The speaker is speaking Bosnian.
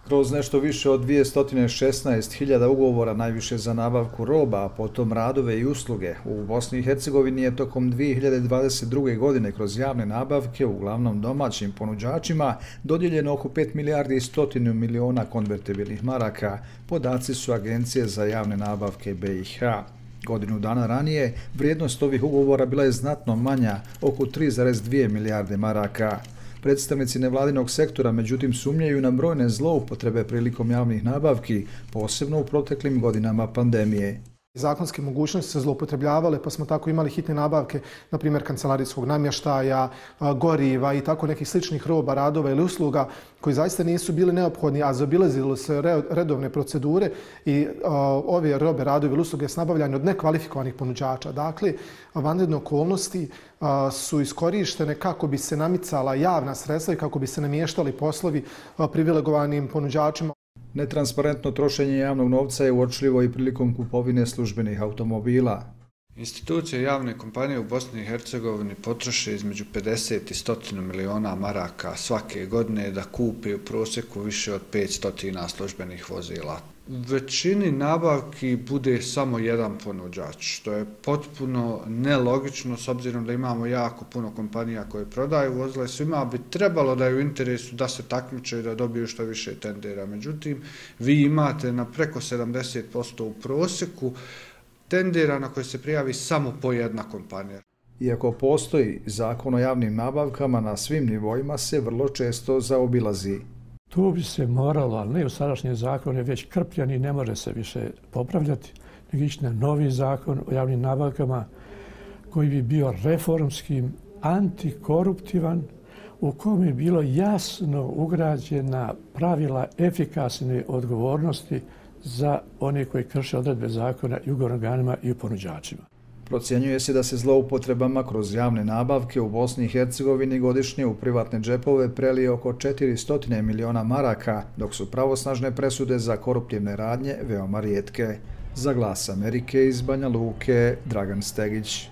Kroz nešto više od 216.000 ugovora, najviše za nabavku roba, a potom radove i usluge, u Bosni i Hercegovini je tokom 2022. godine kroz javne nabavke, uglavnom domaćim ponuđačima, dodijeljeno oko 5 milijardi i 100 miliona konvertibilnih maraka, podaci su Agencije za javne nabavke BiH. Godinu dana ranije, vrijednost ovih ugovora bila je znatno manja, oko 3,2 milijarde maraka. Predstavnici nevladinog sektora međutim sumnjaju na brojne zloupotrebe prilikom javnih nabavki, posebno u proteklim godinama pandemije. Zakonske mogućnosti se zloupotrebljavale, pa smo tako imali hitne nabavke, na primjer kancelarijskog namještaja, goriva i tako nekih sličnih roba, radova ili usluga koji zaista nisu bili neophodni, a zaobilazilo se redovne procedure i ove robe, radovi ili usluge s nabavljanje od nekvalifikovanih ponuđača. Dakle, vanredne okolnosti su iskorištene kako bi se namicala javna sredstva i kako bi se namještali poslovi privilegovanim ponuđačima. Netransparentno trošenje javnog novca je uočljivo i prilikom kupovine službenih automobila. Institucije javne kompanije u Bosni i Hercegovini potroše između 50 i 100 miliona maraka svake godine da kupe u prosjeku više od 500 službenih vozila. U većini nabavki bude samo jedan ponuđač, što je potpuno nelogično s obzirom da imamo jako puno kompanija koje prodaju vozila i svima bi trebalo da je u interesu da se takmiče i da dobiju što više tendera. Međutim, vi imate na preko 70% u prosjeku tendera na koje se prijavi samo po jedna kompanija. Iako postoji zakon o javnim nabavkama, na svim nivoima se vrlo često zaobilazi. Tu bi se moralo, ali ne u sadašnjem zakonu, je već krpljan i ne može se više popravljati, nego ići na novi zakon o javnim nabavkama koji bi bio reformski, antikoruptivan, u kojem je bilo jasno ugrađena pravila efikasne odgovornosti za one koji krše odredbe zakona i ugovornim organima i u ponuđačima. Procjenjuje se da se zloupotrebama kroz javne nabavke u Bosni i Hercegovini godišnje u privatne džepove prelije oko 400 miliona maraka, dok su pravosnažne presude za koruptivne radnje veoma rijetke. Za Glas Amerike iz Banja Luke, Dragan Stegić.